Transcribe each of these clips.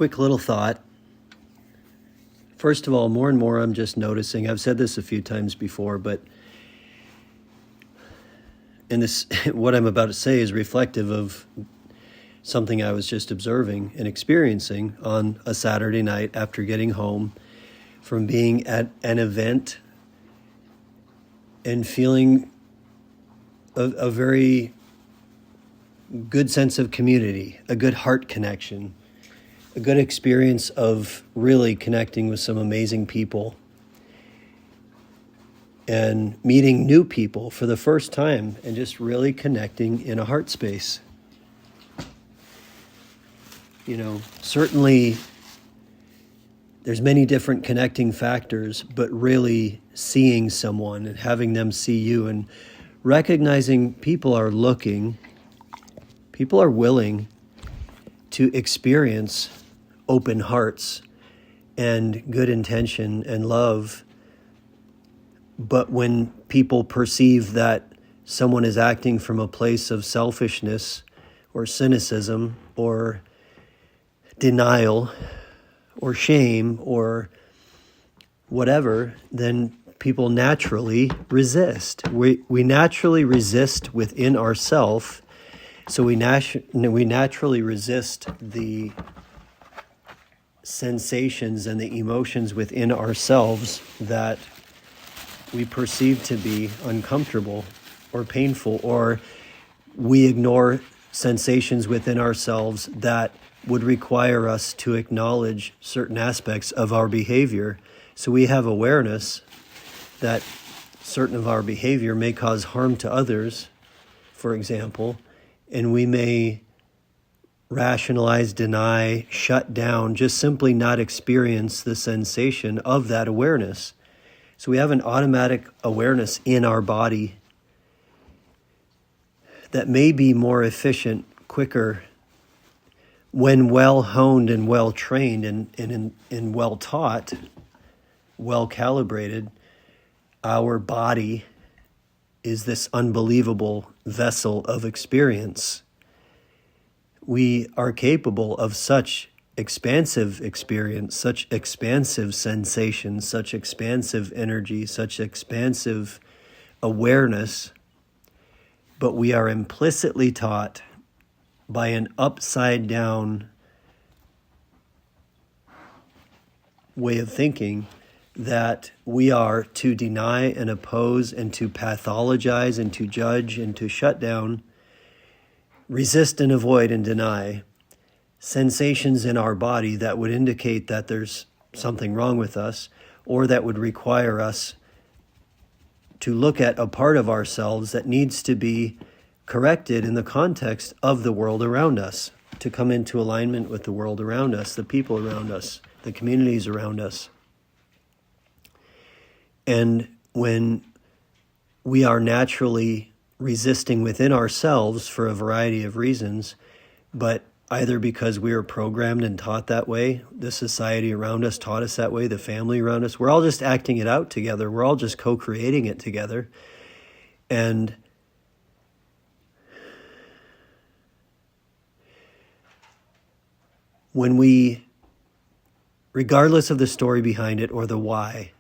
quick little thought. First of all, more and more I'm just noticing, I've said this a few times before, but what I'm about to say is reflective of something I was just observing and experiencing on a Saturday night after getting home from being at an event and feeling a very good sense of community, a good heart connection, a good experience of really connecting with some amazing people and meeting new people for the first time and just really connecting in a heart space. Certainly there's many different connecting factors, but really seeing someone and having them see you and recognizing people are looking, people are willing to experience open hearts and good intention and love. But when people perceive that someone is acting from a place of selfishness or cynicism or denial or shame or whatever, then people naturally resist. We naturally resist within ourselves. So we naturally resist the sensations and the emotions within ourselves that we perceive to be uncomfortable or painful, or we ignore sensations within ourselves that would require us to acknowledge certain aspects of our behavior. So we have awareness that certain of our behavior may cause harm to others, for example, and we may rationalize, deny, shut down, just simply not experience the sensation of that awareness. So we have an automatic awareness in our body that may be more efficient, quicker, when well honed and well trained and well taught, well calibrated. Our body is this unbelievable vessel of experience. We are capable of such expansive experience, such expansive sensations, such expansive energy, such expansive awareness, but we are implicitly taught by an upside down way of thinking that we are to deny and oppose and to pathologize and to judge and to shut down, resist and avoid and deny sensations in our body that would indicate that there's something wrong with us, or that would require us to look at a part of ourselves that needs to be corrected in the context of the world around us, to come into alignment with the world around us, the people around us, the communities around us. And when we are naturally resisting within ourselves for a variety of reasons, but either because we are programmed and taught that way, the society around us taught us that way, the family around us, we're all just acting it out together. We're all just co-creating it together. And when we, regardless of the story behind it or the why,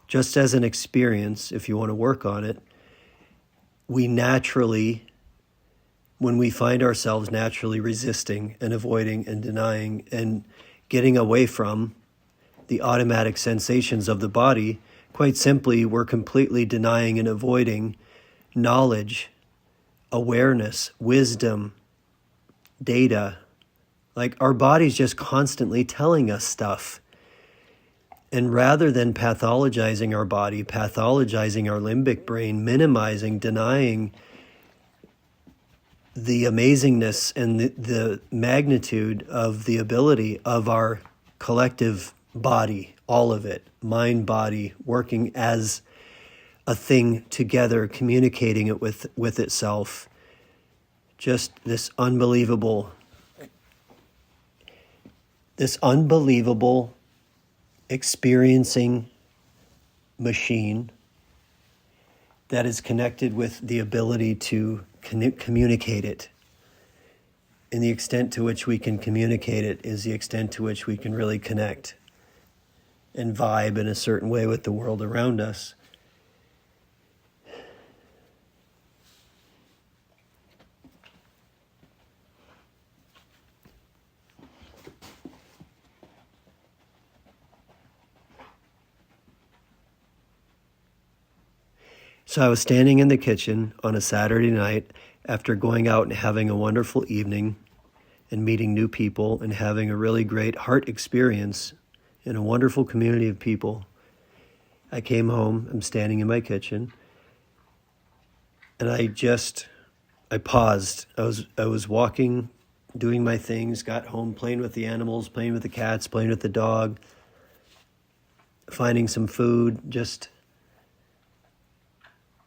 just as an experience, if you want to work on it, we naturally, when we find ourselves naturally resisting and avoiding and denying and getting away from the automatic sensations of the body, quite simply, we're completely denying and avoiding knowledge, awareness, wisdom, data. Like, our body's just constantly telling us stuff. And rather than pathologizing our body, pathologizing our limbic brain, minimizing, denying the amazingness and the magnitude of the ability of our collective body, all of it, mind, body, working as a thing together, communicating it with itself, just this unbelievable experiencing machine that is connected with the ability to communicate it And the extent to which we can communicate it is the extent to which we can really connect and vibe in a certain way with the world around us. So I was standing in the kitchen on a Saturday night after going out and having a wonderful evening and meeting new people and having a really great heart experience in a wonderful community of people. I came home, I'm standing in my kitchen, and I paused. I was walking, doing my things, got home, playing with the animals, playing with the cats, playing with the dog, finding some food, just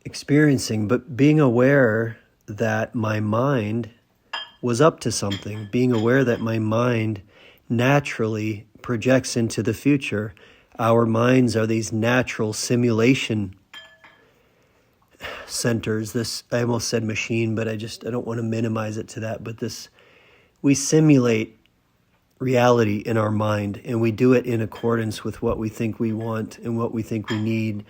experiencing, but being aware that my mind was up to something, being aware that my mind naturally projects into the future. Our minds are these natural simulation centers. This, I almost said machine, but I don't want to minimize it to that, but we simulate reality in our mind, and we do it in accordance with what we think we want and what we think we need.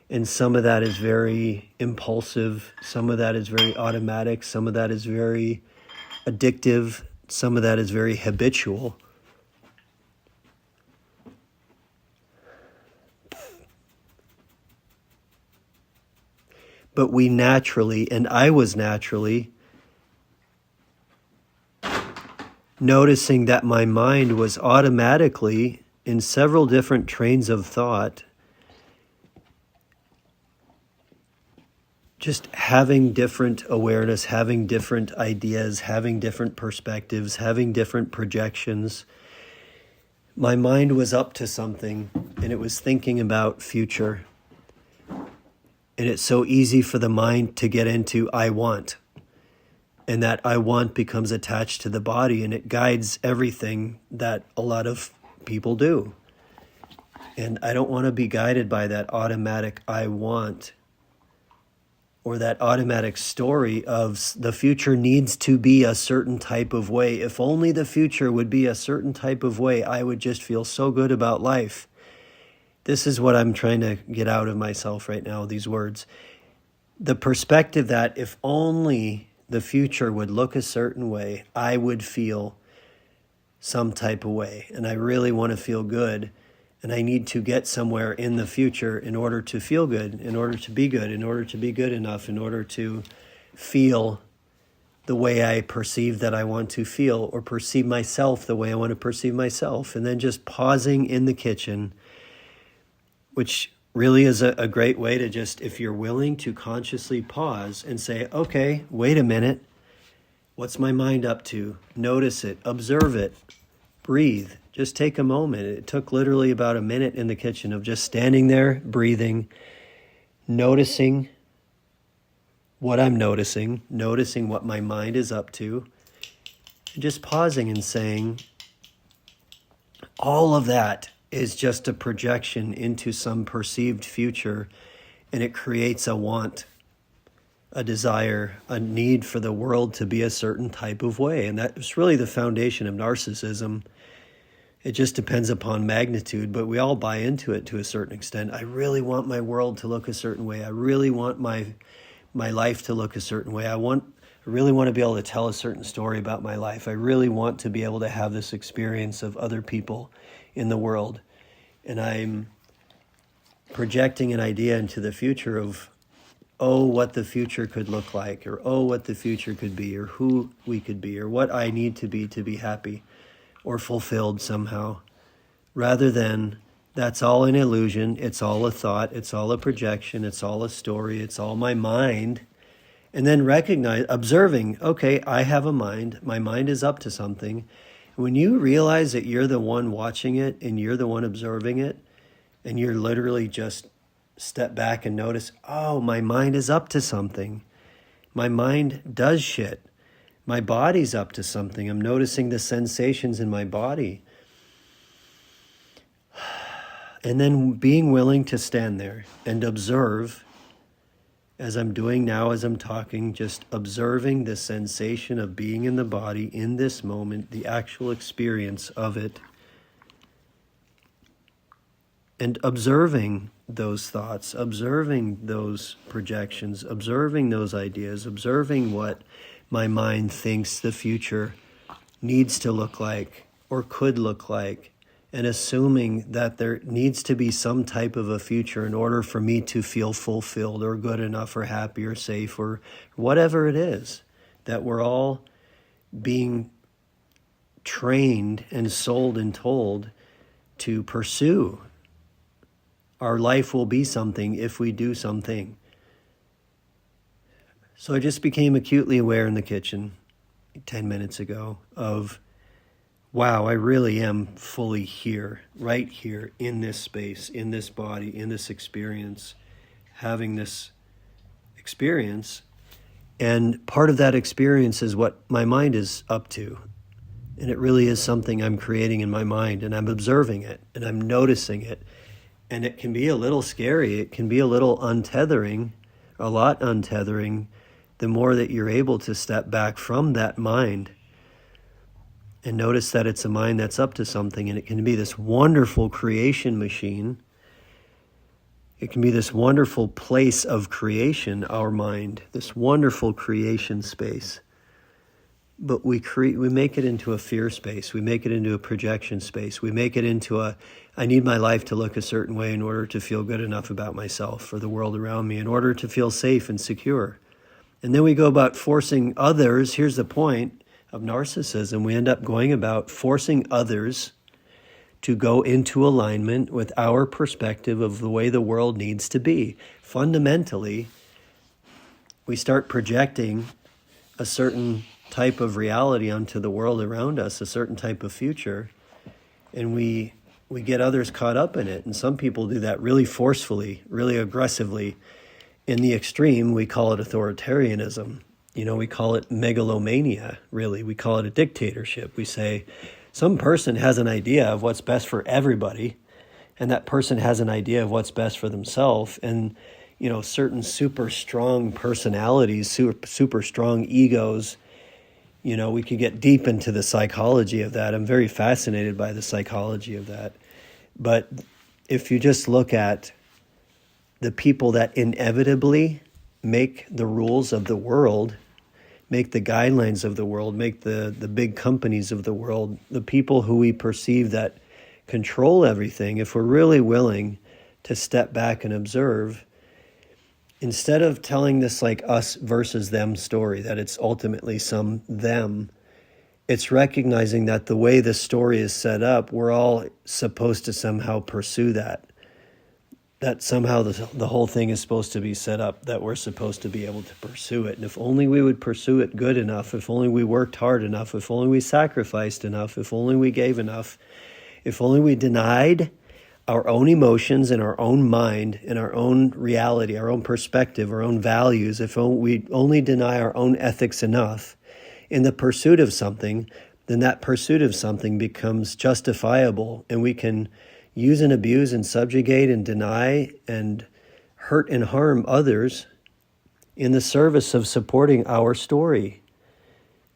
And some of that is very impulsive, some of that is very automatic, some of that is very addictive, some of that is very habitual. But we naturally, and I was naturally, noticing that my mind was automatically in several different trains of thought, just having different awareness, having different ideas, having different perspectives, having different projections. My mind was up to something, and it was thinking about future. And it's so easy for the mind to get into I want. And that I want becomes attached to the body, and it guides everything that a lot of people do. And I don't want to be guided by that automatic I want, or that automatic story of the future needs to be a certain type of way. If only the future would be a certain type of way, I would just feel so good about life. This is what I'm trying to get out of myself right now, these words. The perspective that if only the future would look a certain way, I would feel some type of way. And I really want to feel good. And I need to get somewhere in the future in order to feel good, in order to be good, in order to be good enough, in order to feel the way I perceive that I want to feel, or perceive myself the way I want to perceive myself. And then just pausing in the kitchen, which really is a great way to just, if you're willing to consciously pause and say, okay, wait a minute, what's my mind up to? Notice it, observe it, breathe. Just take a moment. It took literally about a minute in the kitchen of just standing there, breathing, noticing what I'm noticing what my mind is up to, and just pausing and saying, all of that is just a projection into some perceived future, and it creates a want, a desire, a need for the world to be a certain type of way. And that's really the foundation of narcissism. It just depends upon magnitude, but we all buy into it to a certain extent. I really want my world to look a certain way. I really want my life to look a certain way. I really want to be able to tell a certain story about my life. I really want to be able to have this experience of other people in the world. And I'm projecting an idea into the future of, oh, what the future could look like, or oh, what the future could be, or who we could be, or what I need to be happy or fulfilled somehow, rather than that's all an illusion, it's all a thought, it's all a projection, it's all a story, it's all my mind. And then observing, okay, I have a mind, my mind is up to something. When you realize that you're the one watching it and you're the one observing it, and you're literally just step back and notice, oh, my mind is up to something. My mind does shit. My body's up to something. I'm noticing the sensations in my body. And then being willing to stand there and observe as I'm doing now, as I'm talking, just observing the sensation of being in the body in this moment, the actual experience of it, and observing those thoughts, observing those projections, observing those ideas, observing what my mind thinks the future needs to look like or could look like, and assuming that there needs to be some type of a future in order for me to feel fulfilled or good enough or happy or safe or whatever it is, that we're all being trained and sold and told to pursue. Our life will be something if we do something. So I just became acutely aware in the kitchen 10 minutes ago of, wow, I really am fully here, right here, in this space, in this body, in this experience, having this experience. And part of that experience is what my mind is up to. And it really is something I'm creating in my mind, and I'm observing it, and I'm noticing it. And it can be a little scary. It can be a little untethering, a lot untethering, the more that you're able to step back from that mind and notice that it's a mind that's up to something, and it can be this wonderful creation machine. It can be this wonderful place of creation, our mind, this wonderful creation space. But we make it into a fear space. We make it into a projection space. We make it into I need my life to look a certain way in order to feel good enough about myself or the world around me, in order to feel safe and secure. And then we go about forcing others. Here's the point of narcissism. We end up going about forcing others to go into alignment with our perspective of the way the world needs to be. Fundamentally, we start projecting a certain type of reality onto the world around us, a certain type of future, and we get others caught up in it. And some people do that really forcefully, really aggressively. In the extreme, we call it authoritarianism. We call it megalomania, really. We call it a dictatorship. We say some person has an idea of what's best for everybody, and that person has an idea of what's best for themselves. And, certain super strong personalities, super strong egos, we could get deep into the psychology of that. I'm very fascinated by the psychology of that. But if you just look at the people that inevitably make the rules of the world, make the guidelines of the world, make the big companies of the world, the people who we perceive that control everything, if we're really willing to step back and observe, instead of telling this like us versus them story, that it's ultimately some them, it's recognizing that the way the story is set up, we're all supposed to somehow pursue that. That somehow the whole thing is supposed to be set up, that we're supposed to be able to pursue it. And if only we would pursue it good enough, if only we worked hard enough, if only we sacrificed enough, if only we gave enough, if only we denied our own emotions and our own mind and our own reality, our own perspective, our own values, if we only deny our own ethics enough in the pursuit of something, then that pursuit of something becomes justifiable, and we can use and abuse and subjugate and deny and hurt and harm others in the service of supporting our story.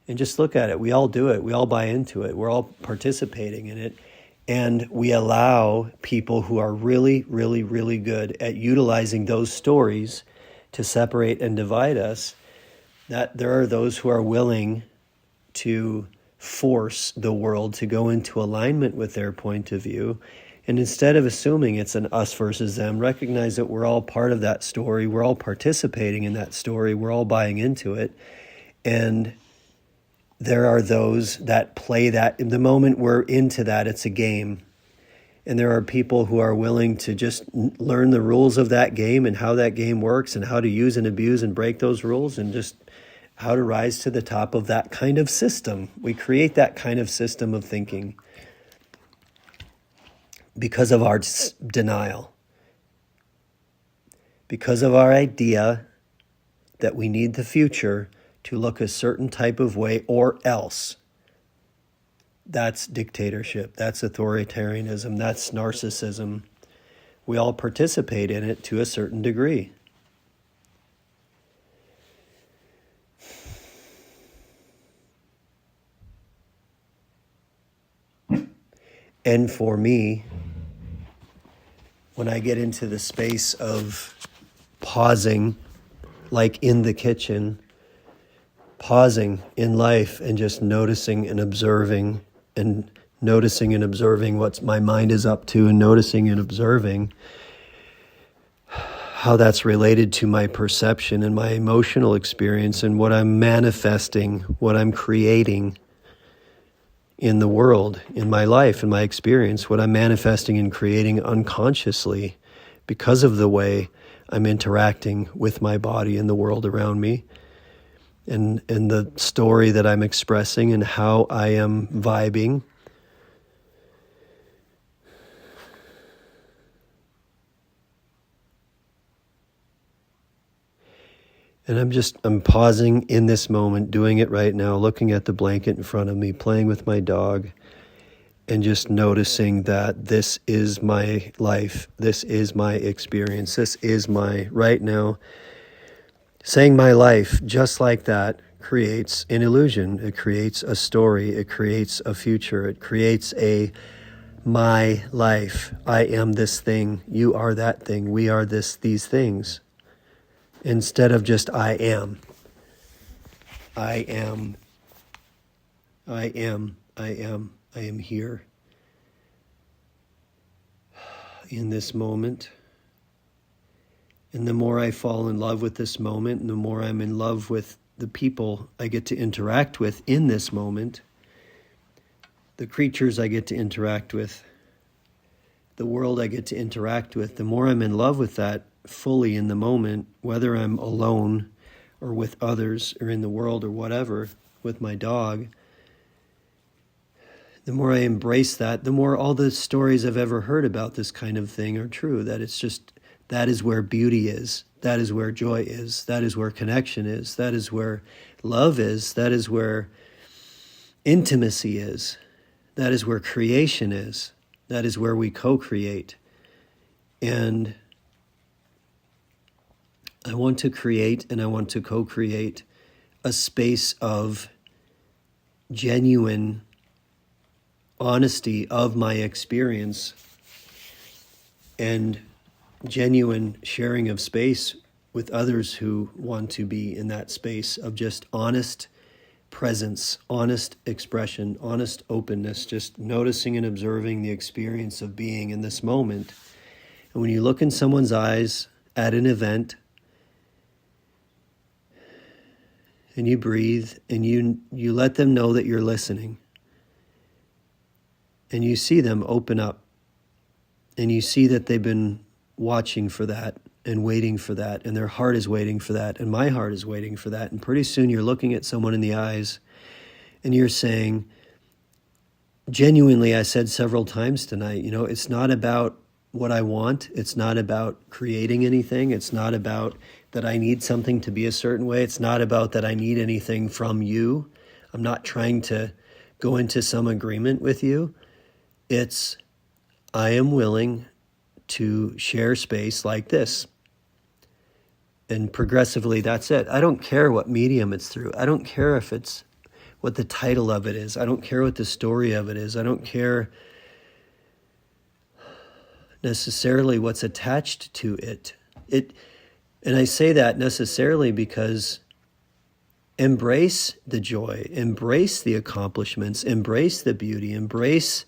And just look at it. We all do it. We all buy into it. We're all participating in it. And we allow people who are really, really, really good at utilizing those stories to separate and divide us, that there are those who are willing to force the world to go into alignment with their point of view. And instead of assuming it's an us versus them, recognize that we're all part of that story. We're all participating in that story. We're all buying into it. And there are those that play that. In the moment we're into that, it's a game. And there are people who are willing to just learn the rules of that game and how that game works and how to use and abuse and break those rules and just how to rise to the top of that kind of system. We create that kind of system of thinking because of our denial, because of our idea that we need the future to look a certain type of way or else. That's dictatorship, that's authoritarianism, that's narcissism. We all participate in it to a certain degree. And for me, when I get into the space of pausing, like in the kitchen, pausing in life and just noticing and observing what my mind is up to, and noticing and observing how that's related to my perception and my emotional experience and what I'm manifesting, what I'm creating in the world, in my life, in my experience, what I'm manifesting and creating unconsciously because of the way I'm interacting with my body and the world around me, and the story that I'm expressing and how I am vibing. And I'm pausing in this moment, doing it right now, looking at the blanket in front of me, playing with my dog, and just noticing that this is my life, this is my experience, this is my right now. Saying my life just like that creates an illusion. It creates a story. It creates a future. It creates my life. I am this thing. You are that thing. We are these things. Instead of just I am. I am here in this moment. And the more I fall in love with this moment, and the more I'm in love with the people I get to interact with in this moment, the creatures I get to interact with, the world I get to interact with, the more I'm in love with that fully in the moment, whether I'm alone or with others or in the world or whatever, with my dog, the more I embrace that, the more all the stories I've ever heard about this kind of thing are true, that it's just, that is where beauty is, that is where joy is, that is where connection is, that is where love is, that is where intimacy is, that is where creation is, that is where we co-create. And I want to create and I want to co-create a space of genuine honesty of my experience and genuine sharing of space with others who want to be in that space of just honest presence, honest expression, honest openness, just noticing and observing the experience of being in this moment. And when you look in someone's eyes at an event, and you breathe, and you let them know that you're listening, and you see them open up, and you see that they've been watching for that and waiting for that, and their heart is waiting for that, and my heart is waiting for that. And pretty soon you're looking at someone in the eyes and you're saying, genuinely, I said several times tonight, it's not about what I want. It's not about creating anything. It's not about that I need something to be a certain way. It's not about that I need anything from you. I'm not trying to go into some agreement with you. It's, I am willing to share space like this. And progressively, that's it. I don't care what medium it's through. I don't care if it's what the title of it is. I don't care what the story of it is. I don't care necessarily what's attached to it. And I say that necessarily because embrace the joy, embrace the accomplishments, embrace the beauty, embrace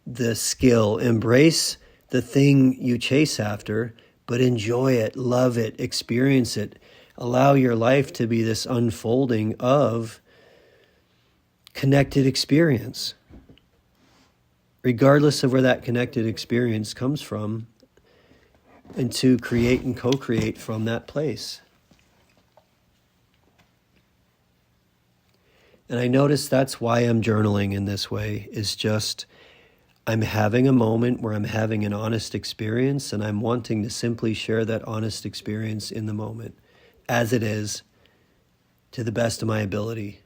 the skill, embrace the thing you chase after, but enjoy it, love it, experience it. Allow your life to be this unfolding of connected experience, regardless of where that connected experience comes from, and to create and co-create from that place. And I notice that's why I'm journaling in this way, is just I'm having a moment where I'm having an honest experience, and I'm wanting to simply share that honest experience in the moment, as it is, to the best of my ability.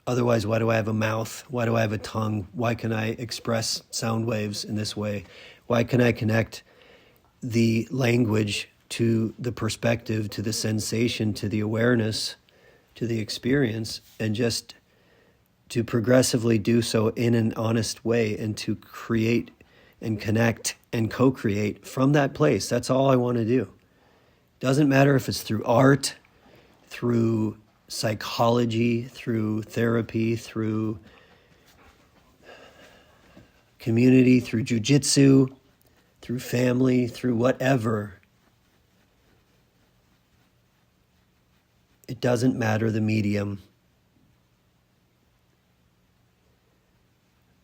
Otherwise, why do I have a mouth? Why do I have a tongue? Why can I express sound waves in this way? Why can I connect the language to the perspective, to the sensation, to the awareness, to the experience, and just to progressively do so in an honest way and to create and connect and co-create from that place. That's all I want to do. Doesn't matter if it's through art, through psychology, through therapy, through community, through jujitsu, through family, through whatever. It doesn't matter the medium.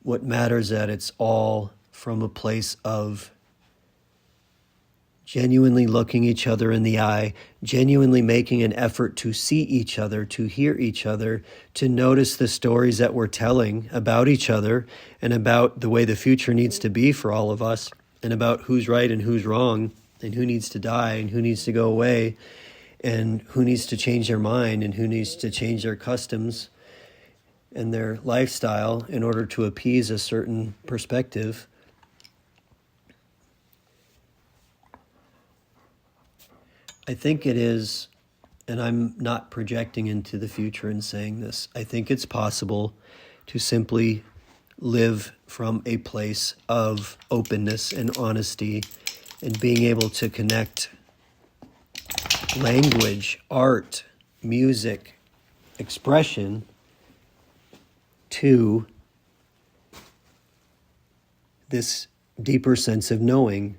What matters is that it's all from a place of genuinely looking each other in the eye, genuinely making an effort to see each other, to hear each other, to notice the stories that we're telling about each other and about the way the future needs to be for all of us, and about who's right and who's wrong, and who needs to die and who needs to go away, and who needs to change their mind and who needs to change their customs and their lifestyle in order to appease a certain perspective. I think it is, and I'm not projecting into the future and saying this, I think it's possible to simply live from a place of openness and honesty and being able to connect language, art, music, expression to this deeper sense of knowing,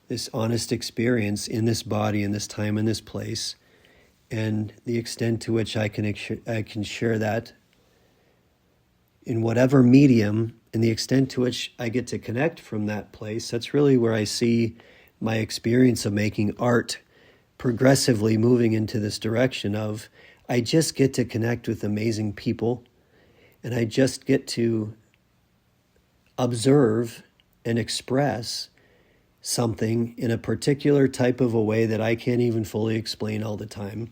this honest experience in this body, in this time, in this place, and the extent to which I can share that in whatever medium, and the extent to which I get to connect from that place. That's really where I see my experience of making art progressively moving into this direction of I just get to connect with amazing people, and I just get to observe and express something in a particular type of a way that I can't even fully explain all the time.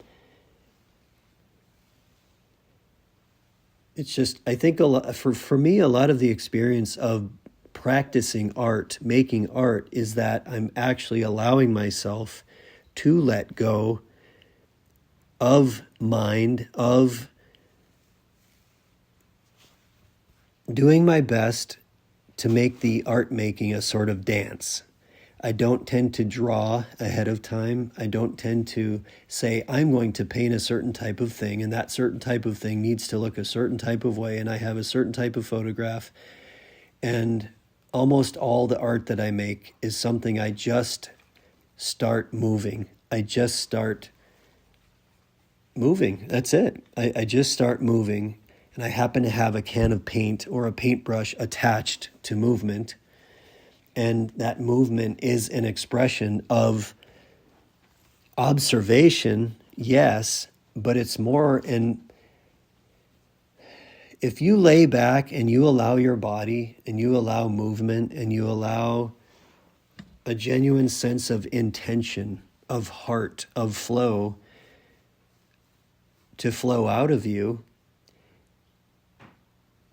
It's just, I think for me, a lot of the experience of practicing art, making art, is that I'm actually allowing myself to let go of mind, of doing my best to make the art making a sort of dance. I don't tend to draw ahead of time. I don't tend to say, I'm going to paint a certain type of thing, and that certain type of thing needs to look a certain type of way, and I have a certain type of photograph. And almost all the art that I make is something I just start moving. I just start moving. That's it. I just start moving, and I happen to have a can of paint or a paintbrush attached to movement. And that movement is an expression of observation, yes, but it's more if you lay back and you allow your body and you allow movement and you allow a genuine sense of intention, of heart, of flow to flow out of you,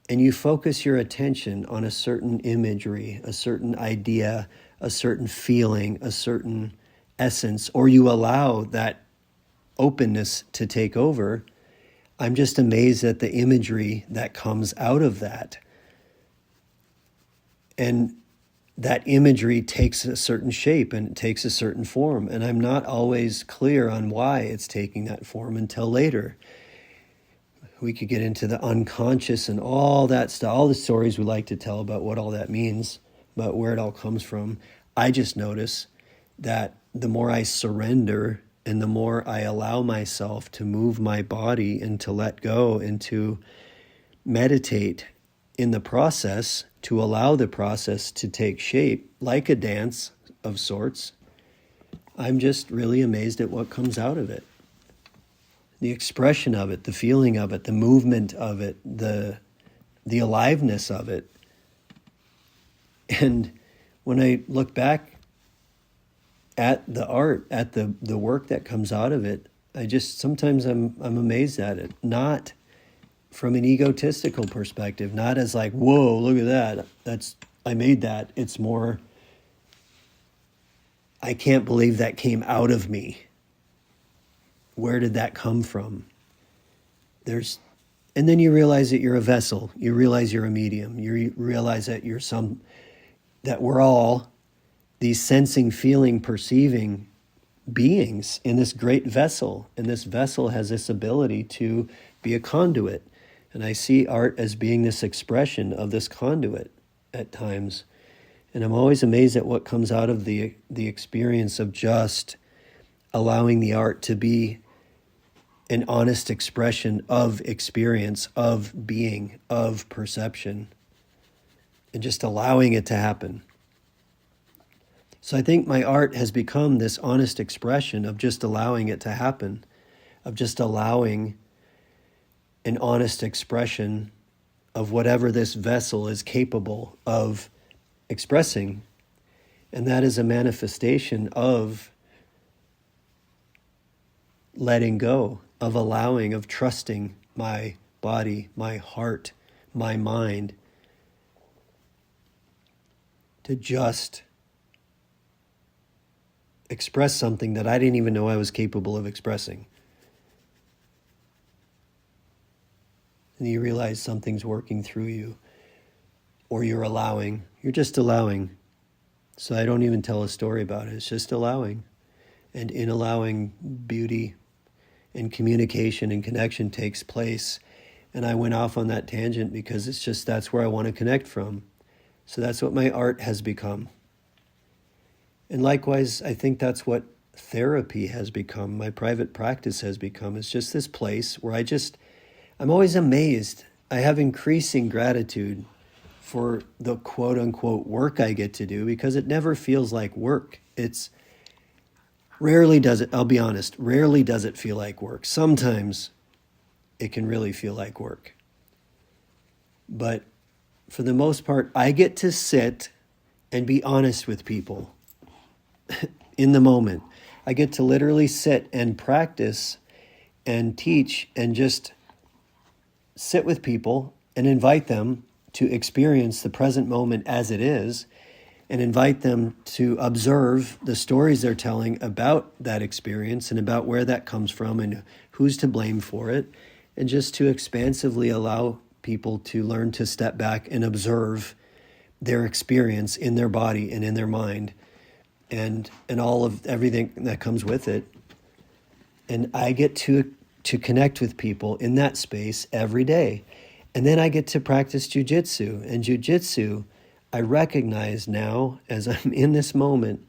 and you focus your attention on a certain imagery, a certain idea, a certain feeling, a certain essence, or you allow that openness to take over, I'm just amazed at the imagery that comes out of that. And that imagery takes a certain shape and it takes a certain form. And I'm not always clear on why it's taking that form until later. We could get into the unconscious and all that stuff, all the stories we like to tell about what all that means, about where it all comes from. I just notice that the more I surrender and the more I allow myself to move my body and to let go and to meditate in the process, to allow the process to take shape like a dance of sorts, I'm just really amazed at what comes out of it. The expression of it, the feeling of it, the movement of it, the aliveness of it. And when I look back at the art, at the work that comes out of it, sometimes I'm amazed at it. Not from an egotistical perspective, not as like, whoa, look at that. I made that. It's more, I can't believe that came out of me. Where did that come from? And then you realize that you're a vessel. You realize you're a medium. You realize that that we're all these sensing, feeling, perceiving beings in this great vessel. And this vessel has this ability to be a conduit. And I see art as being this expression of this conduit at times. And I'm always amazed at what comes out of the experience of just allowing the art to be an honest expression of experience, of being, of perception, and just allowing it to happen. So I think my art has become this honest expression of just allowing it to happen, of just allowing an honest expression of whatever this vessel is capable of expressing. And that is a manifestation of letting go, of allowing, of trusting my body, my heart, my mind to just express something that I didn't even know I was capable of expressing. And you realize something's working through you, or you're just allowing. So I don't even tell a story about it. It's just allowing. And in allowing, beauty and communication and connection takes place. And I went off on that tangent because that's where I want to connect from. So that's what my art has become. And likewise, I think that's what therapy has become, my private practice has become. It's just this place where I'm always amazed. I have increasing gratitude for the quote unquote work I get to do, because it never feels like work. I'll be honest, rarely does it feel like work. Sometimes it can really feel like work. But for the most part, I get to sit and be honest with people in the moment. I get to literally sit and practice and teach and just sit with people and invite them to experience the present moment as it is, and invite them to observe the stories they're telling about that experience and about where that comes from and who's to blame for it, and just to expansively allow people to learn to step back and observe their experience in their body and in their mind, and all of everything that comes with it. And I get to connect with people in that space every day. And then I get to practice jujitsu. And jujitsu, I recognize now, as I'm in this moment,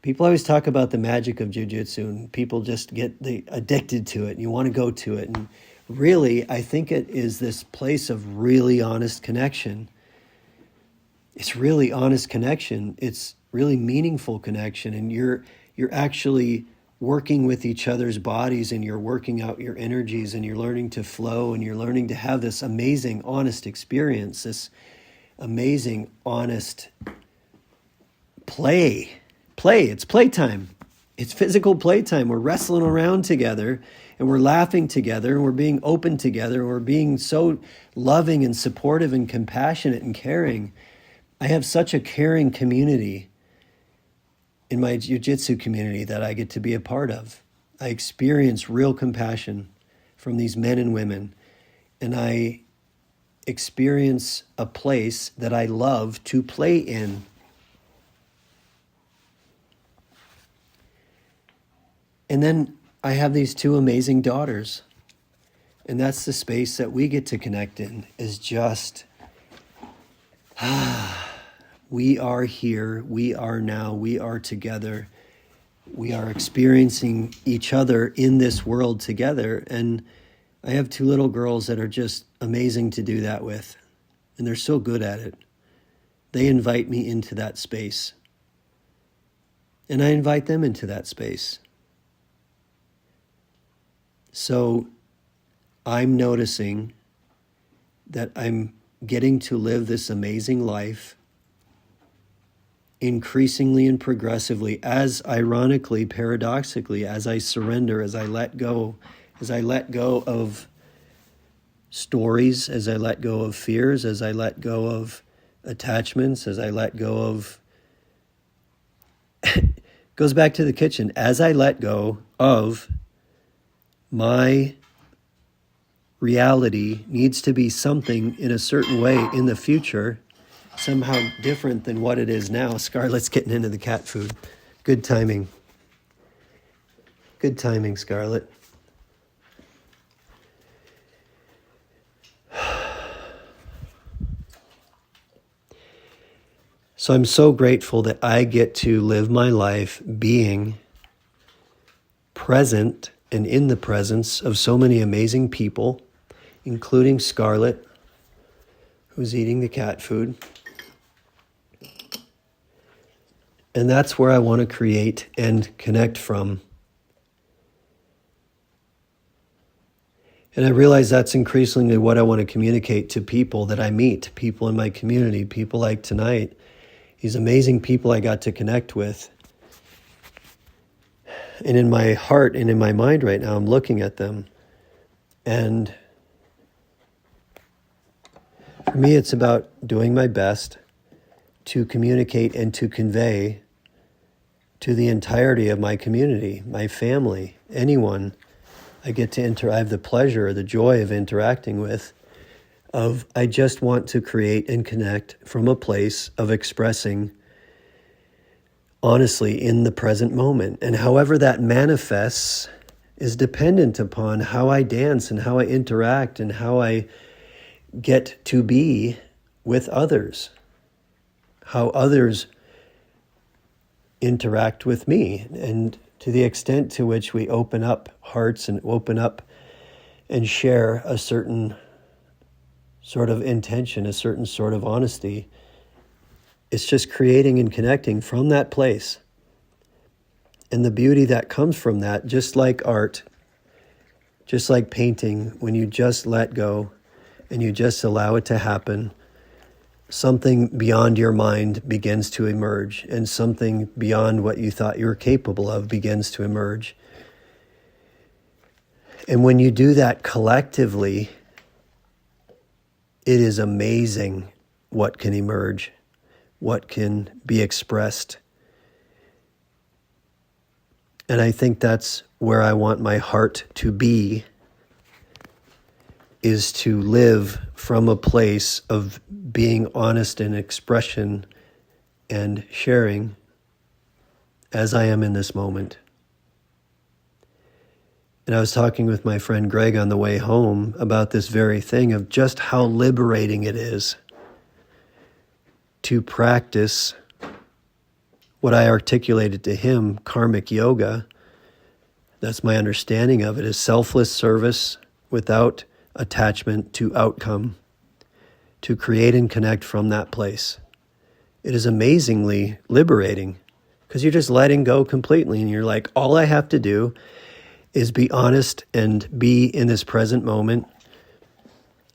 people always talk about the magic of jujitsu, and people just get addicted to it, and you want to go to it. And really, I think it is this place of really honest connection. It's really honest connection. It's really meaningful connection. And you're actually working with each other's bodies, and you're working out your energies, and you're learning to flow, and you're learning to have this amazing, honest experience, this amazing, honest play. It's playtime. It's physical playtime. We're wrestling around together, and we're laughing together, and we're being open together, and we're being so loving and supportive and compassionate and caring. I have such a caring community in my jiu-jitsu community that I get to be a part of. I experience real compassion from these men and women, and I experience a place that I love to play in. And then I have these two amazing daughters, and that's the space that we get to connect in, is just, we are here, we are now, we are together, we are experiencing each other in this world together. And I have two little girls that are just amazing to do that with, and they're so good at it. They invite me into that space, and I invite them into that space. So I'm noticing that I'm getting to live this amazing life increasingly and progressively, as ironically, paradoxically, as I surrender, as I let go of stories, as I let go of fears, as I let go of attachments, as I let go of goes back to the kitchen, as I let go of my reality needs to be something in a certain way in the future, somehow different than what it is now. Scarlett's getting into the cat food. Good timing. Good timing, Scarlett. So I'm so grateful that I get to live my life being present and in the presence of so many amazing people, including Scarlett, who's eating the cat food. And that's where I want to create and connect from. And I realize that's increasingly what I want to communicate to people that I meet, people in my community, people like tonight. These amazing people I got to connect with. And in my heart and in my mind right now, I'm looking at them. And for me, it's about doing my best to communicate and to convey to the entirety of my community, my family, anyone I get to I have the pleasure or the joy of interacting with, I just want to create and connect from a place of expressing honestly in the present moment. And however that manifests is dependent upon how I dance and how I interact and how I get to be with others, how others interact with me, and to the extent to which we open up hearts and open up and share a certain sort of intention, a certain sort of honesty. It's just creating and connecting from that place. And the beauty that comes from that, just like art, just like painting, when you just let go and you just allow it to happen, something beyond your mind begins to emerge, and something beyond what you thought you were capable of begins to emerge. And when you do that collectively, it is amazing what can emerge, what can be expressed. And I think that's where I want my heart to be, is to live from a place of being honest in expression and sharing as I am in this moment. And I was talking with my friend Greg on the way home about this very thing of just how liberating it is to practice what I articulated to him, karmic yoga. That's my understanding of it, is selfless service without attachment to outcome, to create and connect from that place. It is amazingly liberating because you're just letting go completely, and you're like, all I have to do is be honest and be in this present moment,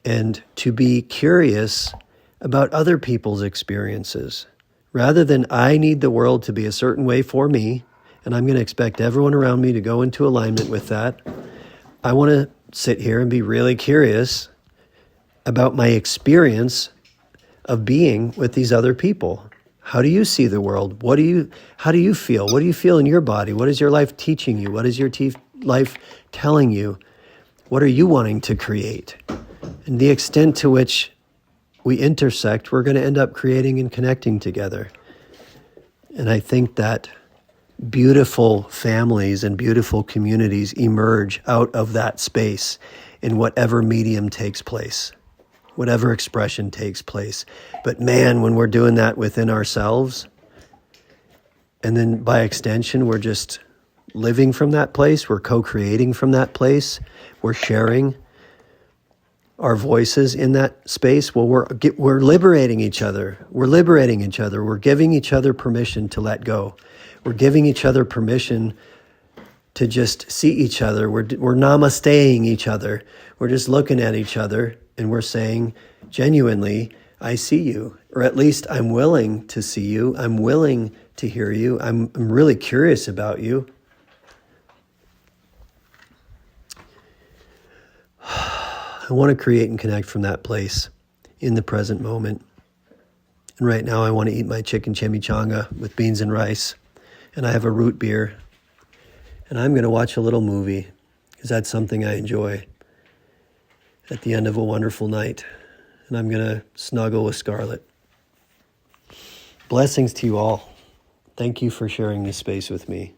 and to be curious about other people's experiences. Rather than I need the world to be a certain way for me, and I'm going to expect everyone around me to go into alignment with that, I want to sit here and be really curious about my experience of being with these other people. How do you see the world? How do you feel? What do you feel in your body? What is your life teaching you? What is your life telling you? What are you wanting to create? And the extent to which we intersect, we're going to end up creating and connecting together. And I think that beautiful families and beautiful communities emerge out of that space in whatever medium takes place, whatever expression takes place. But man, when we're doing that within ourselves, and then by extension, we're just living from that place, we're co-creating from that place, we're sharing our voices in that space, well, we're liberating each other. We're liberating each other. We're giving each other permission to let go. We're giving each other permission to just see each other. We're namasteing each other. We're just looking at each other and we're saying, genuinely, I see you. Or at least I'm willing to see you. I'm willing to hear you. I'm really curious about you. I want to create and connect from that place in the present moment. And right now I want to eat my chicken chimichanga with beans and rice. And I have a root beer. And I'm going to watch a little movie because that's something I enjoy. at the end of a wonderful night. And I'm going to snuggle with Scarlett. Blessings to you all. Thank you for sharing this space with me.